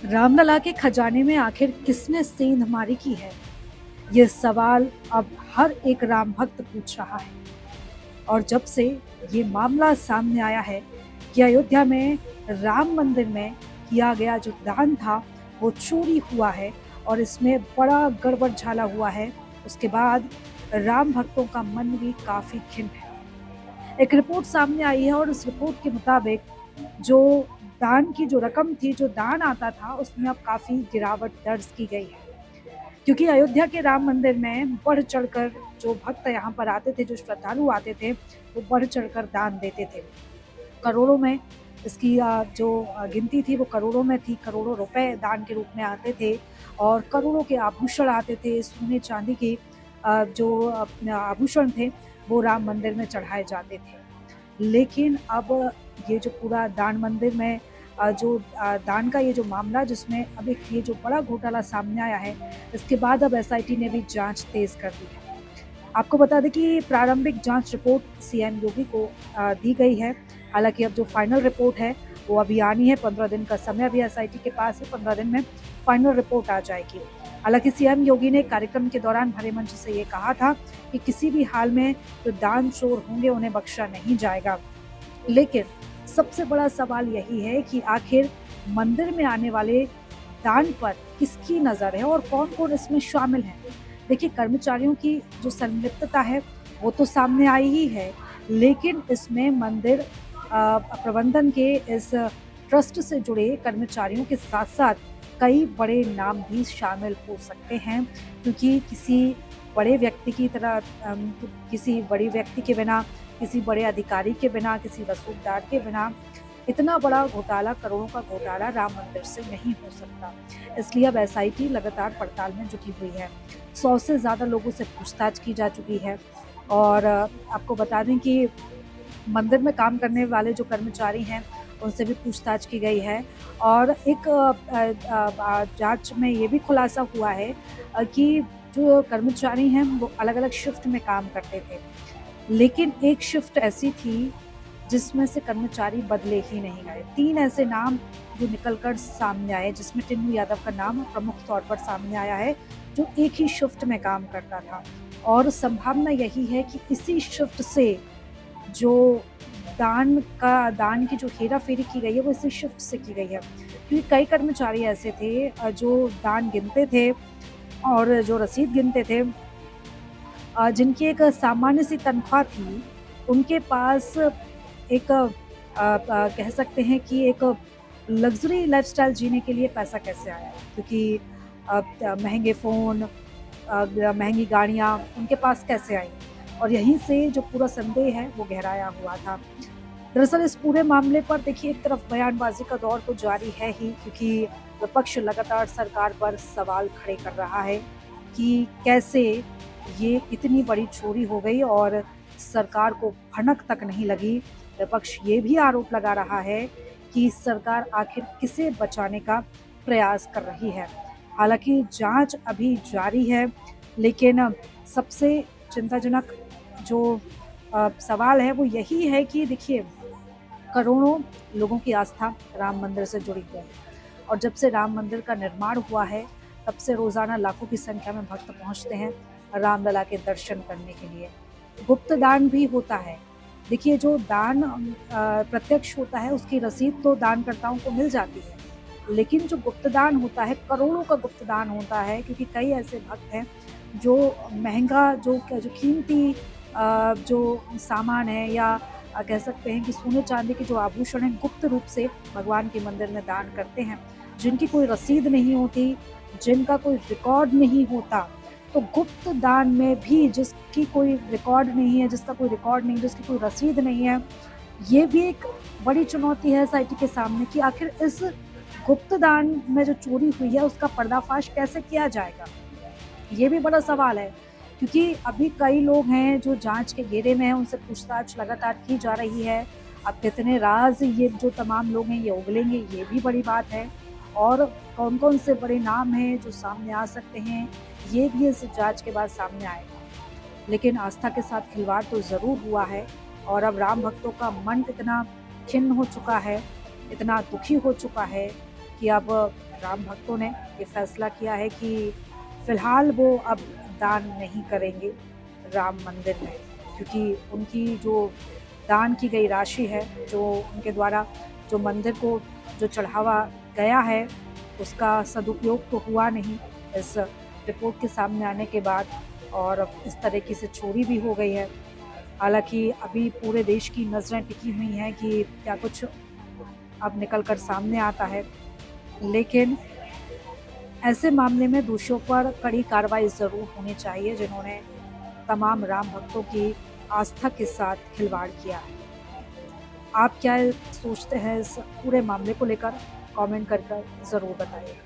रामलला के खजाने में आखिर किसने सेंध की है? ये सवाल अब हर एक राम भक्त पूछ रहा है। और जब से ये मामला सामने आया है कि अयोध्या में राम मंदिर में किया गया जो दान था वो चोरी हुआ है और इसमें बड़ा गड़बड़ झाला हुआ है, उसके बाद राम भक्तों का मन भी काफी खिन्न है। एक रिपोर्ट सामने आई है और इस रिपोर्ट के मुताबिक जो दान की जो रकम थी, जो दान आता था, उसमें अब काफी गिरावट दर्ज की गई है। क्योंकि अयोध्या के राम मंदिर में बढ़ चढ़कर जो भक्त यहाँ पर आते थे, जो श्रद्धालु आते थे, वो बढ़ चढ़कर दान देते थे। करोड़ों में इसकी जो गिनती थी वो करोड़ों में थी। करोड़ों रुपए दान के रूप में आते थे और करोड़ों के आभूषण आते थे। सोने चांदी के जो आभूषण थे वो राम मंदिर में चढ़ाए जाते थे। लेकिन अब ये जो पूरा दान मंदिर में जो दान का ये जो मामला, जिसमें अब एक ये जो बड़ा घोटाला सामने आया है, इसके बाद अब एसआईटी ने भी जांच तेज कर दी है। आपको बता दें कि प्रारंभिक जांच रिपोर्ट सीएम योगी को दी गई है। हालांकि अब जो फाइनल रिपोर्ट है वो अभी आनी है। 15 दिन का समय अभी एसआईटी के पास है। 15 दिन में फाइनल रिपोर्ट आ जाएगी। हालांकि सीएम योगी ने कार्यक्रम के दौरान भरे मंच से ये कहा था कि किसी भी हाल में जो दान चोर होंगे उन्हें बख्शा नहीं जाएगा। लेकिन सबसे बड़ा सवाल यही है कि आखिर मंदिर में आने वाले दान पर किसकी नजर है और कौन कौन इसमें शामिल है। देखिए, कर्मचारियों की जो संलिप्तता है वो तो सामने आई ही है, लेकिन इसमें मंदिर प्रबंधन के इस ट्रस्ट से जुड़े कर्मचारियों के साथ साथ कई बड़े नाम भी शामिल हो सकते हैं। क्योंकि किसी बड़े व्यक्ति की तरह किसी बड़े व्यक्ति के बिना, किसी बड़े अधिकारी के बिना, किसी रसूखदार के बिना इतना बड़ा घोटाला, करोड़ों का घोटाला राम मंदिर से नहीं हो सकता। इसलिए अब एसआईटी लगातार पड़ताल में जुटी हुई है। 100 से ज़्यादा लोगों से पूछताछ की जा चुकी है और आपको बता दें कि मंदिर में काम करने वाले जो कर्मचारी हैं उनसे भी पूछताछ की गई है। और एक जांच में ये भी खुलासा हुआ है कि जो कर्मचारी हैं वो अलग-अलग शिफ्ट में काम करते थे। लेकिन एक शिफ्ट ऐसी थी जिसमें से कर्मचारी बदले ही नहीं गए। 3 ऐसे नाम जो निकल कर सामने आए, जिसमें टिन्नू यादव का नाम प्रमुख तौर पर सामने आया है, जो एक ही शिफ्ट में काम करता था। और संभावना यही है कि इसी शिफ्ट से जो दान की जो हेरा-फेरी की गई है वो इसी शिफ्ट से की गई है। क्योंकि कई कर्मचारी ऐसे थे जो दान गिनते थे और जो रसीद गिनते थे, जिनकी एक सामान्य सी तनख्वाह थी, उनके पास एक कह सकते हैं कि एक लग्ज़री लाइफ़स्टाइल जीने के लिए पैसा कैसे आया? क्योंकि महँगे फ़ोन, महँगी गाड़ियाँ उनके पास कैसे आई? और यहीं से जो पूरा संदेह है वो गहराया हुआ था। दरअसल इस पूरे मामले पर देखिए, एक तरफ बयानबाज़ी का दौर तो जारी है ही, क्योंकि विपक्ष लगातार सरकार पर सवाल खड़े कर रहा है कि कैसे ये इतनी बड़ी चोरी हो गई और सरकार को भनक तक नहीं लगी। विपक्ष ये भी आरोप लगा रहा है कि सरकार आखिर किसे बचाने का प्रयास कर रही है। हालांकि जांच अभी जारी है, लेकिन सबसे चिंताजनक जो सवाल है वो यही है कि देखिए, करोड़ों लोगों की आस्था राम मंदिर से जुड़ी हुई है और जब से राम मंदिर का निर्माण हुआ है तब से रोज़ाना लाखों की संख्या में भक्त पहुंचते हैं रामलला के दर्शन करने के लिए। गुप्त दान भी होता है। देखिए, जो दान प्रत्यक्ष होता है उसकी रसीद तो दानकर्ताओं को मिल जाती है, लेकिन जो गुप्त दान होता है, करोड़ों का गुप्त दान होता है। क्योंकि कई ऐसे भक्त हैं जो महँगा जो कीमती जो सामान है या कह सकते हैं कि सोने चांदी के जो आभूषण हैं, गुप्त रूप से भगवान के मंदिर में दान करते हैं, जिनकी कोई रसीद नहीं होती, जिनका कोई रिकॉर्ड नहीं होता। तो गुप्त दान में भी जिसकी कोई रिकॉर्ड नहीं है, जिसका कोई रिकॉर्ड नहीं, जिसकी कोई रसीद नहीं है, ये भी एक बड़ी चुनौती है एसआईटी के सामने कि आखिर इस गुप्त दान में जो चोरी हुई है उसका पर्दाफाश कैसे किया जाएगा? ये भी बड़ा सवाल है। क्योंकि अभी कई लोग हैं जो जांच के घेरे में हैं, उनसे पूछताछ लगातार की जा रही है। अब कितने राज ये जो तमाम लोग हैं ये उगलेंगे, ये भी बड़ी बात है। और कौन-कौन से बड़े नाम हैं जो सामने आ सकते हैं, ये भी इस जांच के बाद सामने आएगा। लेकिन आस्था के साथ खिलवाड़ तो ज़रूर हुआ है और अब राम भक्तों का मन इतना खिन्न हो चुका है, इतना दुखी हो चुका है कि अब राम भक्तों ने ये फैसला किया है कि फिलहाल वो अब दान नहीं करेंगे राम मंदिर में, क्योंकि उनकी जो दान की गई राशि है, जो उनके द्वारा जो मंदिर को जो चढ़ावा गया है, उसका सदुपयोग तो हुआ नहीं इस रिपोर्ट के सामने आने के बाद, और अब इस तरीके से चोरी भी हो गई है। हालाँकि अभी पूरे देश की नज़रें टिकी हुई हैं कि क्या कुछ अब निकल कर सामने आता है। लेकिन ऐसे मामले में दोषियों पर कड़ी कार्रवाई ज़रूर होनी चाहिए, जिन्होंने तमाम राम भक्तों की आस्था के साथ खिलवाड़ किया है। आप क्या सोचते हैं इस पूरे मामले को लेकर? कमेंट कर ज़रूर बताइए।